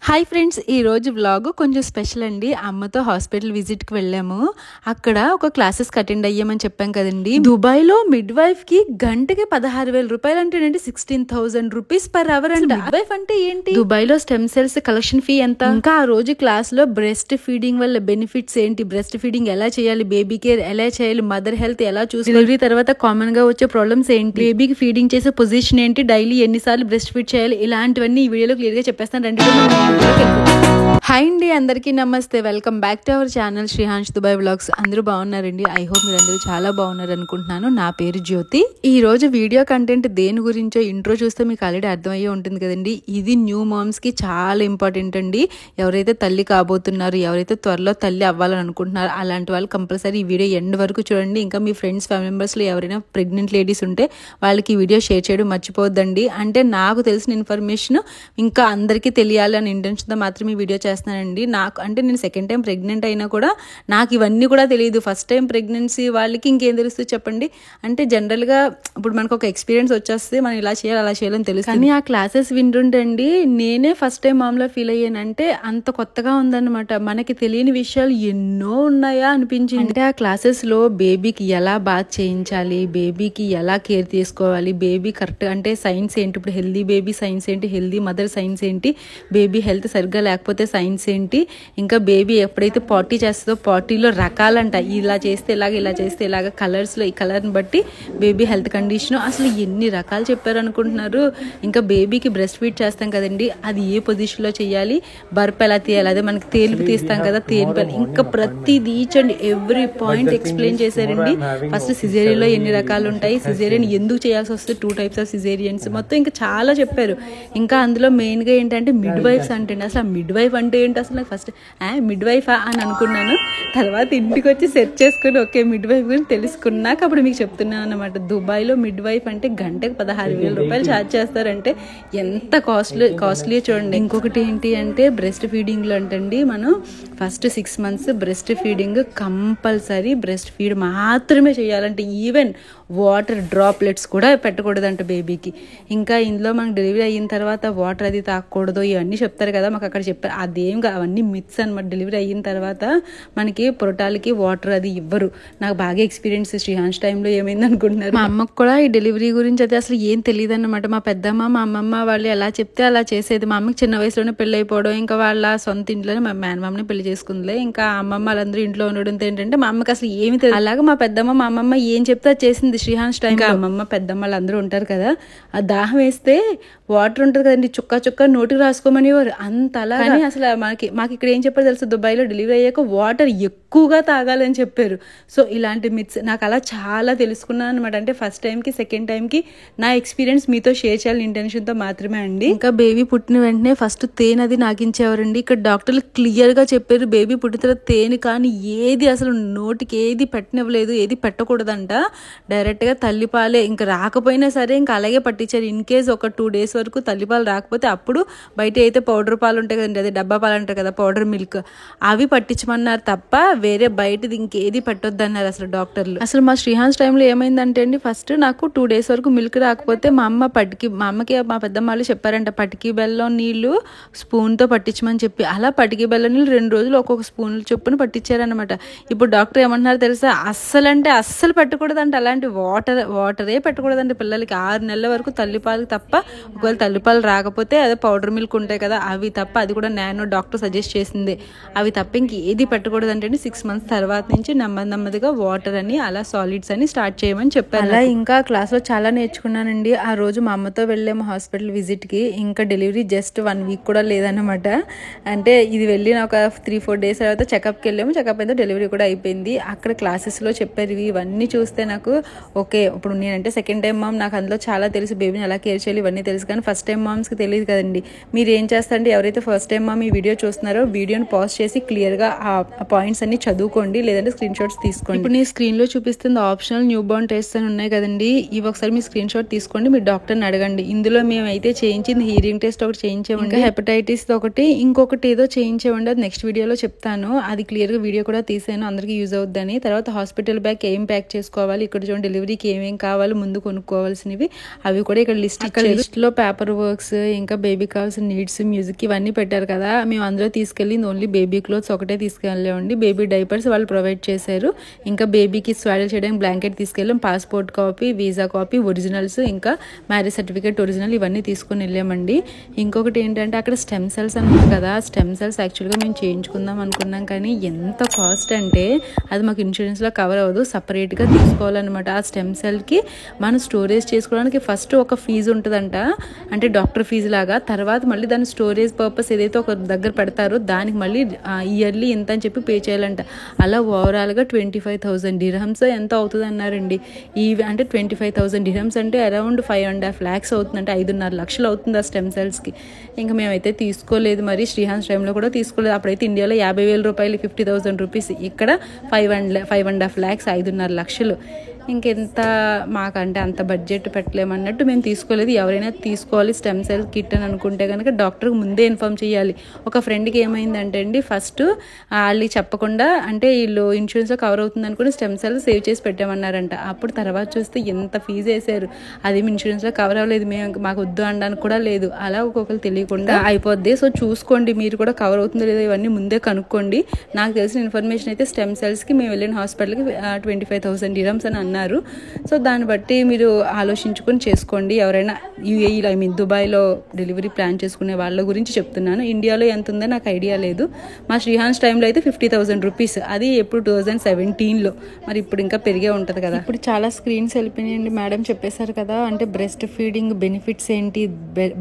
Hi friends, ఈరోజు vlog కొంచెం special అండి. అమ్మతో హాస్పిటల్ విజిట్కి వెళ్ళాము. అక్కడ ఒక క్లాసెస్కి అటెండ్ అయ్యామని చెప్పాం కదండి. దుబాయ్లో మిడ్ వైఫ్కి గంటకి 16,000 రూపాయలు అంటేనండి 16,000 రూపీస్ పర్ అవర్ అంట. మిడ్ వైఫ్ అంటే ఏంటి? దుబాయ్లో స్టెమ్ సెల్స్ కలెక్షన్ ఫీ ఎంత? ఇంకా ఆ రోజు క్లాస్లో బ్రెస్ట్ ఫీడింగ్ వల్ల బెనిఫిట్స్ ఏంటి, బ్రెస్ట్ ఫీడింగ్ ఎలా చేయాలి, బేబీ కేర్ ఎలా చేయాలి, మదర్ హెల్త్ ఎలా చూసి, డెలివరీ తర్వాత కామన్ గా వచ్చే ప్రాబ్లమ్స్ ఏంటి, బేబీకి ఫీడింగ్ చేసే పొజిషన్ ఏంటి, డైలీ ఎన్నిసార్లు బ్రెస్ట్ ఫీడ్ చేయాలి, ఇలాంటివన్నీ ఈ వీడియోలో క్లియర్ గా చెప్పేస్తాను. రండి. హాయ్ అండి, అందరికీ నమస్తే. Welcome back to our channel Srihans Dubai vlogs. అందరూ బాగున్నారండి. ఐ హోప్ మీరు అందరూ చాలా బాగున్నారు అనుకుంటున్నాను. నా పేరు జ్యోతి. ఈ రోజు వీడియో కంటెంట్ దేని గురించో ఇంట్రో చూస్తే మీకు ఆల్రెడీ అర్థమయ్యే ఉంటుంది కదండి. ఇది న్యూ మామ్స్ కి చాలా ఇంపార్టెంట్ అండి. ఎవరైతే తల్లి కాబోతున్నారు, ఎవరైతే త్వరలో తల్లి అవ్వాలని అనుకుంటున్నారో అలాంటి వాళ్ళు కంపల్సరీ ఈ వీడియో ఎండ్ వరకు చూడండి. ఇంకా మీ ఫ్రెండ్స్ ఫ్యామిలీ మెంబర్స్ లో ఎవరైనా ప్రెగ్నెంట్ లేడీస్ ఉంటే వాళ్ళకి ఈ వీడియో షేర్ చేయడం మర్చిపోద్దండి. అంటే నాకు తెలిసిన ఇన్ఫర్మేషన్ ఇంకా అందరికీ తెలియాలి అని ఇంటెన్షన్ తో మాత్రమే ఈ వీడియో చేస్తున్నానండి. నాకు అంటే నేను సెకండ్ టైం ప్రెగ్నెంట్ అయినా కూడా నాకు ఇవన్నీ కూడా తెలియదు. ఫస్ట్ టైం ప్రెగ్నెన్సీ వాళ్ళకి ఇంకేం తెలుస్తుంది చెప్పండి. అంటే జనరల్గా ఇప్పుడు మనకు ఒక ఎక్స్పీరియన్స్ వచ్చేస్తే మనం ఇలా చేయాలి అలా చేయాలని తెలుసు. కానీ ఆ క్లాసెస్ వింటుంటండి నేనే ఫస్ట్ టైం మామూలుగా ఫీల్ అయ్యానంటే అంత కొత్తగా ఉందన్నమాట. మనకి తెలియని విషయాలు ఎన్నో ఉన్నాయా అనిపించింది. అంటే ఆ క్లాసెస్లో బేబీకి ఎలా బాత్ చేయించాలి, బేబీకి ఎలా కేర్ తీసుకోవాలి, బేబీ కరెక్ట్ అంటే సైన్స్ ఏంటి, ఇప్పుడు హెల్దీ బేబీ సైన్స్ ఏంటి, హెల్దీ మదర్ సైన్స్ ఏంటి, బేబీ హెల్త్ సరిగ్గా లేకపోతే సైన్స్ ఏంటి, ఇంకా బేబీ ఎప్పుడైతే పార్టీ చేస్తుందో పార్టీలో రకాలంట, ఇలా చేస్తే ఇలాగ, ఇలా చేస్తే ఇలాగ, కలర్స్లో ఈ కలర్ని బట్టి బేబీ హెల్త్ కండిషన్, అసలు ఎన్ని రకాలు చెప్పారు అనుకుంటున్నారు. ఇంకా బేబీకి బ్రెస్ట్ ఫీడ్ చేస్తాం కదండి, అది ఏ పొజిషన్లో చేయాలి, బర్ప్ ఎలా తీయాలి, అదే మనకి తేలుపు తీస్తాం కదా తేలుపు, ఇంకా ప్రతిదీ ఈచండి ఎవ్రీ పాయింట్ ఎక్స్ప్లెయిన్ చేశారండి. ఫస్ట్ సిజేరియన్లో ఎన్ని రకాలు ఉంటాయి, సిజేరియన్ ఎందుకు చేయాల్సి వస్తుంది, 2 types ఆఫ్ సిజేరియన్స్, మొత్తం ఇంకా చాలా చెప్పారు. ఇంకా అందులో మెయిన్గా ఏంటంటే మిడ్ వైఫ్స్ అంటే అసలు మిడ్ వైఫ్ అంటే ఏంటి, అసలు నాకు ఫస్ట్ మిడ్ వైఫా అని అనుకున్నాను. తర్వాత ఇంటికి వచ్చి సెర్చ్ చేసుకుని ఓకే మిడ్ వైఫ్ గురించి తెలుసుకున్నాక అప్పుడు మీకు చెప్తున్నాను అనమాట. దుబాయ్లో మిడ్ వైఫ్ అంటే గంటకు 16,000 రూపాయలు ఛార్జ్ చేస్తారంటే ఎంత కాస్ట్లీ చూడండి. ఇంకొకటి ఏంటి అంటే బ్రెస్ట్ ఫీడింగ్లో అంటండి మనం first 6 months breast feeding compulsory, breast feed మాత్రమే చేయాలంటే ఈవెన్ వాటర్ డ్రాప్లెట్స్ కూడా పెట్టకూడదంట బేబీకి. ఇంకా ఇందులో మనకు డెలివరీ అయిన తర్వాత వాటర్ అది తాకూడదు ఇవన్నీ చెప్తారు కదా, మాకు అక్కడ చెప్పారు. అదేం అవన్నీ మిత్స్ అనమాట. డెలివరీ అయిన తర్వాత మనకి పొరటాలకి వాటర్ అది ఇవ్వరు. నాకు బాగా ఎక్స్పీరియన్స్ శ్రీహాన్స్ టైంలో ఏమైంది అనుకుంటున్నారు. మా అమ్మకు కూడా ఈ డెలివరీ గురించి అయితే అసలు ఏం తెలియదు అనమాట. మా పెద్దమ్మ మా అమ్మమ్మ వాళ్ళు ఎలా చెప్తే అలా చేసేది. మా అమ్మకి చిన్న వయసులోనే పెళ్లి అయిపోవడం, ఇంకా వాళ్ళ సొంత ఇంట్లోనే మా మేనమామని పెళ్లి చేసుకుందిలే. ఇంకా అమ్మమ్మ వాళ్ళందరూ ఇంట్లో ఉండడంతో ఏంటంటే మా అమ్మకి అసలు ఏమి తెలియదు. అలాగే మా పెద్దమ్మ మా అమ్మమ్మ ఏం చెప్తే అది చేసింది శ్రీహాన్స్ టైం. అమ్మమ్మ పెద్దమ్మ వాళ్ళందరూ ఉంటారు కదా, ఆ దాహం వేస్తే వాటర్ ఉంటుంది కదండి, చుక్క చుక్క నోటికి రాసుకోమని అంతలా. కానీ అసలు మాకు ఇక్కడ ఏం చెప్పారు తెలుసు, దుబాయ్లో డెలివరీ అయ్యాక వాటర్ ఎక్కువగా తాగాలని చెప్పారు. సో ఇలాంటి మిత్స్ నాకు అలా చాలా తెలుసుకున్నాను అనమాట. అంటే ఫస్ట్ టైంకి సెకండ్ టైంకి నా ఎక్స్పీరియన్స్ మీతో షేర్ చేయాలని ఇంటెన్షన్తో మాత్రమే అండి. ఇంకా బేబీ పుట్టిన వెంటనే ఫస్ట్ తేనె అది నాకించేవారండి. ఇక్కడ డాక్టర్లు క్లియర్గా చెప్పారు బేబీ పుట్టిన తర్వాత తేనె కానీ ఏది అసలు నోటికి ఏది పెట్టనివ్వలేదు, ఏది పెట్టకూడదంట. డైరెక్ట్గా తల్లిపాలే, ఇంకా రాకపోయినా సరే ఇంకా అలాగే పట్టించారు. ఇన్ కేస్ ఒక 2 days వరకు తల్లిపాలు రాకపోతే అప్పుడు బయట అయితే పౌడర్ పాలు ఉంటాయి కదండి, అదే డబ్బా పాలు అంటారు కదా, పౌడర్ మిల్క్, అవి పట్టించమన్నారు తప్ప వేరే బయటది ఇంకేది పెట్టొద్దు అన్నారు అసలు డాక్టర్లు. అసలు మా శ్రీహాన్స్ టైంలో ఏమైందంటే అండి, ఫస్ట్ నాకు 2 days వరకు మిల్క్ రాకపోతే మా అమ్మకి మా పెద్దమ్మ వాళ్ళు చెప్పారంట పటికి బెల్లం నీళ్లు స్పూన్తో పట్టించమని చెప్పి. అలా పటికి బెల్లం నీళ్ళు 2 రోజులు ఒక్కొక్క స్పూన్లు చొప్పున పట్టించారనమాట. ఇప్పుడు డాక్టర్ ఏమంటున్నారు తెలుసా, అస్సలు పెట్టకూడదంట, అలాంటి వాటరే పెట్టకూడదండి పిల్లలకి 6 నెలల వరకు తల్లిపాలకి తప్ప. ఒకవేళ తల్లిపాలు రాకపోతే అదే పౌడర్ మిల్క్ ఉంటాయి కదా అవి తప్ప, అది కూడా నేను డాక్టర్ సజెస్ట్ చేసింది, అవి తప్ప ఇంకేది పెట్టకూడదు అంటే 6 months తర్వాత నుంచి నెమ్మదిగా వాటర్ అని అలా సాలిడ్స్ అని స్టార్ట్ చేయమని చెప్పారు. అలా ఇంకా క్లాస్లో చాలా నేర్చుకున్నానండి. ఆ రోజు మా అమ్మతో వెళ్ళాము హాస్పిటల్ విజిట్కి. ఇంకా డెలివరీ జస్ట్ 1 week కూడా లేదన్నమాట. అంటే ఇది వెళ్ళిన ఒక 3-4 days తర్వాత చెకప్కి వెళ్ళాము. చెకప్ అయితే డెలివరీ కూడా అయిపోయింది. అక్కడ క్లాసెస్లో చెప్పారు ఇవన్నీ చూస్తే నాకు ఓకే, ఇప్పుడు నేనంటే సెకండ్ టైం మామ్, నాకు అందులో చాలా తెలుసు, బేబీని ఎలా కేర్ చేయాలి ఇవన్నీ తెలుసు. కానీ ఫస్ట్ టైం మామ్స్కి తెలియదు కదండి. మీరు ఏం చేస్తారంటే ఎవరైతే ఫస్ట్ టైం మామ్ ఈ వీడియో చూస్తున్నారో వీడియోని పాజ్ చేసి క్లియర్గా ఆ పాయింట్స్ అన్ని చదువుకోండి, లేదంటే స్క్రీన్ షాట్స్ తీసుకోండి. ఇప్పుడు నేను స్క్రీన్ లో చూపిస్తుంది ఆప్షనల్ న్యూ బోర్న్ టెస్ట్ అని ఉన్నాయి కదండి, ఇవి ఒకసారి మీ స్క్రీన్ షాట్ తీసుకోండి, మీ డాక్టర్ని అడగండి. ఇందులో మేమైతే చేయించింది హీరింగ్ టెస్ట్ ఒకటి చేయించామండి, హెపటైటిస్ ఒకటి, ఇంకొకటి ఏదో చేయించామండి. అది నెక్స్ట్ వీడియోలో చెప్తాను. అది క్లియర్ గా వీడియో కూడా తీసాను, అందరికి యూజ్ అవుద్దని. తర్వాత హాస్పిటల్ బ్యాగ్ ఏం ప్యాక్ చేసుకోవాలి, ఇక్కడ చూడండి డెలివరీకి ఏమేం కావాలి ముందు కొనుక్కోవాల్సినవి అవి కూడా ఇక్కడ లిస్ట్ లో పేపర్ వర్క్స్, ఇంకా బేబీ కావాల్సిన నీడ్స్, మ్యూజిక్ ఇవన్నీ పెట్టారు కదా. మేము అందులో తీసుకెళ్ళి ఓన్లీ బేబీ క్లోత్స్ ఒకటే తీసుకెళ్ళామండి. బేబీ డైపర్స్ వాళ్ళు ప్రొవైడ్ చేశారు. ఇంకా బేబీకి స్వాడల్ చేయడానికి బ్లాంకెట్ తీసుకెళ్ళాం, passport copy, visa copy, originals, ఇంకా మ్యారేజ్ సర్టిఫికేట్ ఒరిజినల్ ఇవన్నీ తీసుకుని వెళ్ళామండి. ఇంకొకటి ఏంటంటే అక్కడ స్టెమ్ సెల్స్ అన్నారు కదా, స్టెమ్ సెల్స్ యాక్చువల్గా మేము చేయించుకుందాం అనుకున్నాం, కానీ ఎంత కాస్ట్ అంటే అది మాకు ఇన్సూరెన్స్ లో కవర్ అవ్వదు, సపరేట్ గా తీసుకోవాలన్నమాట. ఆ స్టెమ్ సెల్ కి మనం స్టోరేజ్ చేసుకోవడానికి ఫస్ట్ ఒక ఫీజు ఉంటుందంట, అంటే డాక్టర్ ఫీజు లాగా. తర్వాత మళ్ళీ దాని స్టోరేజ్ పర్పస్ ఏదైతే ఒక దగ్గర పెడతారో దానికి మళ్ళీ ఇయర్లీ ఎంత అని చెప్పి పే చేయాలంట. అలా ఓవరాల్ గా 25,000 dirhams ఎంత అవుతుంది అన్నారండి. అంటే 25,000 dirhams అంటే అరౌండ్ 5.5 lakhs అవుతుంది, అంటే 5.5 లక్షలు అవుతుంది ఆ స్టెమ్ సెల్స్ కి. ఇంకా మేమైతే తీసుకోలేదు, మరి శ్రీహాన్స్ టైంలో కూడా తీసుకోలేదు. అప్పుడైతే ఇండియాలో 50,000 రూపాయలు 50,000 రూపీస్, ఇక్కడ 5.5 lakhs 5.5 లక్షలు. ఇంకెంత మాకంటే అంత బడ్జెట్ పెట్టలేమన్నట్టు మేము తీసుకోలేదు. ఎవరైనా తీసుకోవాలి స్టెమ్ సెల్ కిట్ అని అనుకుంటే కనుక డాక్టర్కి ముందే ఇన్ఫార్మ్ చేయాలి. ఒక ఫ్రెండ్కి ఏమైందంటే అండి, ఫస్ట్ వాళ్ళకి చెప్పకుండా, అంటే వీళ్ళు ఇన్సూరెన్స్లో కవర్ అవుతుంది అనుకుని స్టెమ్ సెల్ సేవ్ చేసి పెట్టామన్నారంట. అప్పుడు తర్వాత చూస్తే ఎంత ఫీజు వేసారు, అది ఇన్సూరెన్స్లో కవర్ అవ్వలేదు, మేము మాకు వద్దు అనడానికి కూడా లేదు. అలా ఒక్కొక్కరు తెలియకుండా అయిపోద్ది. సో చూసుకోండి, మీరు కూడా కవర్ అవుతుందో లేదో ఇవన్నీ ముందే కనుక్కోండి. నాకు తెలిసిన ఇన్ఫర్మేషన్ అయితే స్టెమ్ సెల్స్కి మేము వెళ్ళిన హాస్పిటల్కి 25,000 dirhams అని అన్నారు. సో దాన్ని బట్టి మీరు ఆలోచించుకొని చేసుకోండి. ఎవరైనా యూఏఈలో దుబాయ్లో డెలివరీ ప్లాన్ చేసుకునే వాళ్ళ గురించి చెప్తున్నాను. ఇండియాలో ఎంత ఉందో నాకు ఐడియా లేదు. మా శ్రీహాన్స్ టైంలో అయితే 50,000 రూపీస్, అది ఎప్పుడు 2017లో, మరి ఇప్పుడు ఇంకా పెరిగే ఉంటుంది కదా. ఇప్పుడు చాలా స్క్రీన్స్ వెళ్ళిపోయినాయండి. మేడం చెప్పేశారు కదా, అంటే బ్రెస్ట్ ఫీడింగ్ బెనిఫిట్స్ ఏంటి,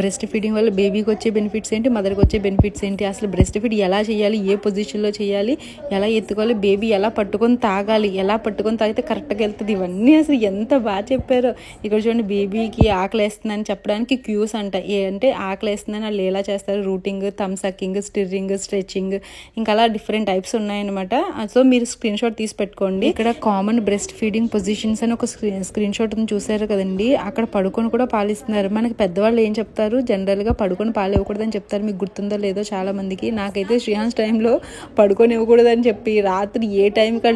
బ్రెస్ట్ ఫీడింగ్ వల్ల బేబీకి వచ్చే బెనిఫిట్స్ ఏంటి, మదర్కి వచ్చే బెనిఫిట్స్ ఏంటి, అసలు బ్రెస్ట్ ఫీడ్ ఎలా చేయాలి, ఏ పొజిషన్లో చేయాలి, ఎలా ఎత్తుకోవాలి, బేబీ ఎలా పట్టుకొని తాగాలి, ఎలా పట్టుకొని తాగితే కరెక్ట్గా వెళ్తుంది, ఇవన్నీ అసలు ఎంత బాగా చెప్పారో. ఇక్కడ చూడండి, బేబీకి ఆకలి వేస్తుందని చెప్పడానికి క్యూస్ అంట, అంటే ఆకలి వేస్తుందని వాళ్ళు ఎలా చేస్తారు, rooting, thumb sucking, stirring, stretching, ఇంకా అలా డిఫరెంట్ టైప్స్ ఉన్నాయన్నమాట. సో మీరు స్క్రీన్ షాట్ తీసి పెట్టుకోండి. ఇక్కడ కామన్ బ్రెస్ట్ ఫీడింగ్ పొజిషన్స్ అని ఒక స్క్రీన్ షాట్ చూసారు కదండి, అక్కడ పడుకొని కూడా పాలిస్తున్నారు. మనకి పెద్దవాళ్ళు ఏం చెప్తారు, జనరల్ గా పడుకొని పాలు ఇవ్వకూడదని చెప్తారు, మీకు గుర్తుందో లేదో చాలా మందికి. నాకైతే శ్రీహాన్స్ టైంలో పడుకొని ఇవ్వకూడదని చెప్పి రాత్రి ఏ టైం కాడ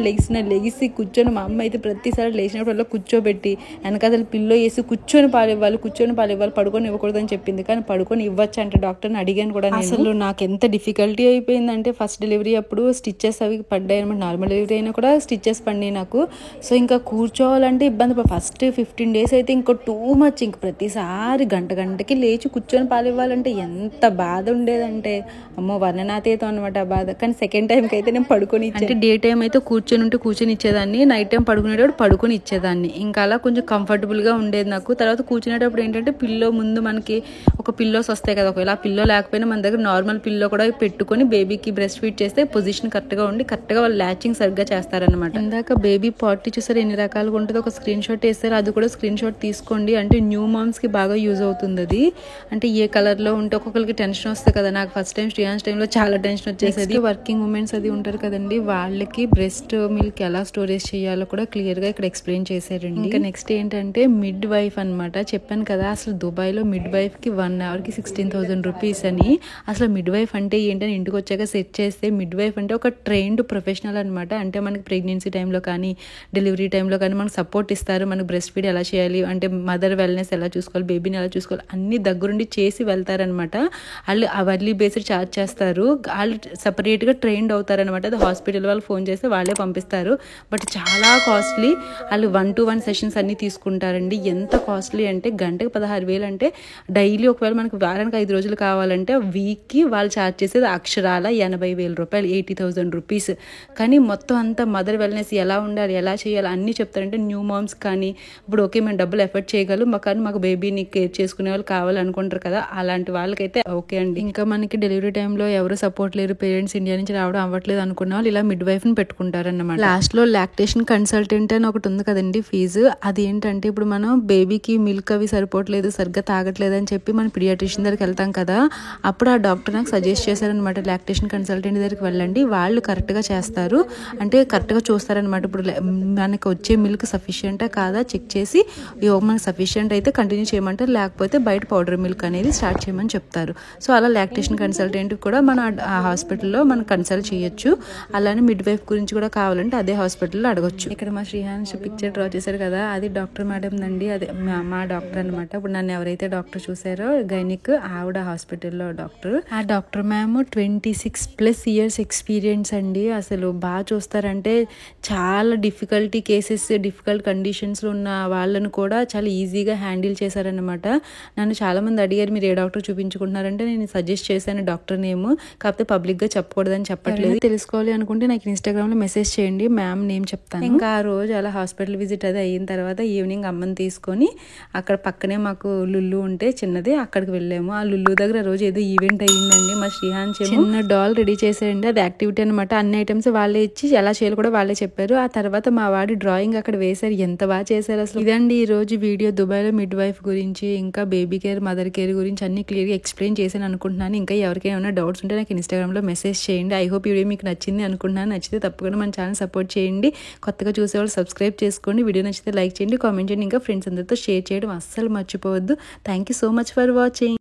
లెగిసి కూర్చొని, మా అమ్మ అయితే ప్రతిసారి లేచినప్పుడు కూర్చోబెట్టి వెనకాల పిల్లో వేసి కూర్చొని పాలివ్వాలి, పడుకొని ఇవ్వకూడదని చెప్పింది. కానీ పడుకొని ఇవ్వచ్చు అంటే డాక్టర్ని అడిగాను కూడా. అసలు నాకు ఎంత డిఫికల్టీ అయిపోయిందంటే, ఫస్ట్ డెలివరీ అప్పుడు స్టిచ్చెస్ అవి పడ్డాయి అనమాట. నార్మల్ డెలివరీ అయినా కూడా స్టిచ్చెస్ పడినాయి నాకు. సో ఇంకా కూర్చోవాలంటే ఇబ్బంది. ఫస్ట్ 15 days అయితే ఇంకా టూ మచ్, ఇంక ప్రతిసారి గంటకి లేచి కూర్చొని పాలివ్వాలంటే ఎంత బాధ ఉండేదంటే, అమ్మో వర్ణనాతీతం అనమాట ఆ బాధ. కానీ సెకండ్ టైంకి అయితే నేను పడుకొని అంటే డే టైం అయితే కూర్చొని ఇచ్చేదాన్ని, నైట్ టైం పడుకునేటప్పుడు పడుకొని ఇచ్చేదాన్ని. ఇంకా అలా కొంచెం కంఫర్టబుల్గా ఉండేది నాకు. తర్వాత కూర్చునేటప్పుడు ఏంటంటే పిల్లో ముందు మనకి ఒక పిల్లోస్ వస్తాయి కదా, ఒకవేళ ఆ పిల్లో లేకపోయినా మన దగ్గర నార్మల్ పిల్లో కూడా పెట్టుకొని బేబీకి బ్రెస్ట్ ఫీడ్ చేస్తే పొజిషన్ కరెక్ట్గా ఉండి కరెక్ట్గా వాళ్ళు ల్యాచింగ్ సరిగ్గా చేస్తారనమాట. ఇందాక బేబీ పార్టీ చూసారు ఎన్ని రకాలుగా ఉంటుందో, ఒక స్క్రీన్ షాట్ వేస్తారు, అది కూడా స్క్రీన్ షాట్ తీసుకోండి. అంటే న్యూ మామ్స్కి బాగా యూజ్ అవుతుంది అది. అంటే ఏ కలర్లో ఉంటే ఒక్కొక్కరికి టెన్షన్ వస్తుంది కదా, నాకు ఫస్ట్ టైం శ్రీహాన్స్ టైంలో చాలా టెన్షన్ వచ్చేసేది. వర్కింగ్ ఉమెన్స్ అది ఉంటారు కదండి, వాళ్ళకి బ్రెస్ట్ మిల్క్ ఎలా స్టోరేజ్ చేయాలో కూడా క్లియర్గా ఇక్కడ ఎక్స్ప్లెయిన్ చేశారండి. ఇంకా నెక్స్ట్ ఏంటంటే మిడ్ వైఫ్ అనమాట. చెప్పాను కదా, అసలు దుబాయ్లో మిడ్ వైఫ్కి 1 hourకి 16,000 రూపీస్ అని. అసలు మిడ్ వైఫ్ అంటే ఏంటని ఇంటికి వచ్చాక సెట్ చేస్తే, మిడ్ వైఫ్ అంటే ఒక ట్రైన్డ్ ప్రొఫెషనల్ అనమాట. అంటే మనకి ప్రెగ్నెన్సీ టైంలో కానీ డెలివరీ టైంలో కానీ మనకు సపోర్ట్ ఇస్తారు. మనకు బ్రెస్ట్ ఫీడ్ ఎలా చేయాలి, అంటే మదర్ వెల్నెస్ ఎలా చూసుకోవాలి, బేబీని ఎలా చూసుకోవాలి, అన్ని దగ్గరుండి చేసి వెళ్తారనమాట. వాళ్ళు అవర్లీ బేస్డ్ ఛార్జ్ చేస్తారు. వాళ్ళు సపరేట్గా ట్రైన్డ్ అవుతారనమాట. అది హాస్పిటల్ వాళ్ళు ఫోన్ చేస్తే వాళ్ళే పంపిస్తారు. బట్ చాలా కాస్ట్లీ. వాళ్ళు 1-to-1 సెషన్స్ అన్ని తీసుకుంటారండి. ఎంత కాస్ట్లీ అంటే గంటకి 16,000 అంటే డైలీ ఒకవేళ మనకు వారానికి 5 రోజులు కావాలంటే వీక్కి వాళ్ళు ఛార్జ్ చేసేది అక్షరాల 80,000 రూపాయలు, 80,000 రూపీస్. కానీ మొత్తం అంతా మదర్ వెల్నెస్ ఎలా ఉండాలి, ఎలా చేయాలి అన్నీ చెప్తారంటే న్యూ మామ్స్ కానీ, ఇప్పుడు ఓకే మేము డబ్బులు ఎఫర్ట్ చేయగలం కానీ మాకు బేబీని కేర్ చేసుకునే వాళ్ళు కావాలనుకుంటారు కదా, అలాంటి వాళ్ళకైతే ఓకే అండి. ఇంకా మనకి డెలివరీ టైంలో ఎవరు సపోర్ట్ లేరు, పేరెంట్స్ ఇండియా నుంచి రావడం అవ్వట్లేదు అనుకున్న వాళ్ళు ఇలా మిడ్ వైఫ్ని పెట్టుకుంటారన్నమాట. లాస్ట్లో లాక్టేషన్ కన్సల్టెంట్ అని ఒకటి ఉంది కదండి ఫీజు. అది ఏంటంటే ఇప్పుడు మనం బేబీకి మిల్క్ అవి సరిపోవట్లేదు, సరిగ్గా తాగట్లేదు అని చెప్పి మనం పీడియాట్రిషియన్ దగ్గరికి వెళ్తాం కదా, అప్పుడు ఆ డాక్టర్ నాకు సజెస్ట్ చేశారనమాట, లాక్టేషన్ కన్సల్టెంట్ దగ్గరికి వెళ్ళండి, వాళ్ళు కరెక్ట్గా చేస్తారు, అంటే కరెక్ట్గా చూస్తారనమాట. ఇప్పుడు మనకు వచ్చే మిల్క్ సఫిషియెంటా కాదా చెక్ చేసి మనకు సఫిషియెంట్ అయితే కంటిన్యూ చేయమంటారు, లేకపోతే బయట పౌడర్ మిల్క్ అనేది స్టార్ట్ చేయమని చెప్తారు. సో అలా లాక్టేషన్ కన్సల్టెంట్ కూడా మన ఆ హాస్పిటల్లో మనం కన్సల్ట్ చేయొచ్చు. అలానే మిడ్ వైఫ్ గురించి కూడా కావాలంటే అదే హాస్పిటల్లో అడగొచ్చు. ఇక్కడ మా శ్రీహాన్స్ పిక్చర్ డ్రా చేశారు కదా, అది డాక్టర్ మేడం అండి, అది మా డాక్టర్ అనమాట. ఇప్పుడు నన్ను ఎవరైతే డాక్టర్ చూసారో గైనిక్, ఆవిడ హాస్పిటల్లో డాక్టర్. ఆ డాక్టర్ మ్యామ్ 26+ ఇయర్స్ ఎక్స్పీరియన్స్ అండి. అసలు బాగా చూస్తారంటే చాలా డిఫికల్టీ కేసెస్, డిఫికల్ట్ కండిషన్స్లో ఉన్న వాళ్ళను కూడా చాలా ఈజీగా హ్యాండిల్ చేశారనమాట. నన్ను చాలామంది అడిగారు మీరు ఏ డాక్టర్ చూపించుకుంటున్నారంటే నేను సజెస్ట్ చేశాను డాక్టర్ నేమ్, కాకపోతే పబ్లిక్గా చెప్పకూడదని చెప్పట్లేదు. తెలుసుకోవాలి అనుకుంటే నాకు ఇన్స్టాగ్రామ్లో మెసేజ్ చేయండి, మ్యామ్ నేమ్ చెప్తాను. ఇంకా ఆ రోజు అలా హాస్పిటల్ విజిట్ అది అయిన తర్వాత ఈవినింగ్ అమ్మని తీసుకొని అక్కడ పక్కనే మాకు లుల్లు ఉంటే చిన్నది, అక్కడికి వెళ్ళాము. ఆ లుల్లు దగ్గర రోజు ఏదో ఈవెంట్ అయ్యిందండి. మా శ్రీహాన్స్ చిన్న డాల్ రెడీ చేశారండి, అది యాక్టివిటీ అనమాట. అన్ని ఐటమ్స్ వాళ్ళే ఇచ్చి ఎలా చేయాలి కూడా వాళ్ళే చెప్పారు. ఆ తర్వాత మా వాడి డ్రాయింగ్ అక్కడ వేశారు, ఎంత బాగా చేశారు అసలు. ఇదండి ఈ రోజు వీడియో, దుబాయ్లో మిడ్ వైఫ్ గురించి, ఇంకా బేబీ కేర్, మదర్ కేర్ గురించి అన్ని క్లియర్గా ఎక్స్ప్లెయిన్ చేశాను అనుకుంటున్నాను. ఇంకా ఎవరికైనా డౌట్స్ ఉంటే నాకు ఇన్స్టాగ్రామ్లో మెసేజ్ చేయండి. ఐ హోప్ ఈ వీడియో మీకు నచ్చింది అనుకుంటున్నాను. నచ్చితే తప్పకుండా మన ఛానల్ సపోర్ట్ చేయండి. కొత్తగా చూసేవాళ్ళు సబ్స్క్రైబ్ చేసుకోండి. వీడియో నచ్చితే లైక్ చేయండి, కామెంట్ చేయండి, ఇంకా ఫ్రెండ్స్ అందరితో షేర్ చేయడం అస్సలు మర్చిపోవద్దు. Thank you so much for watching.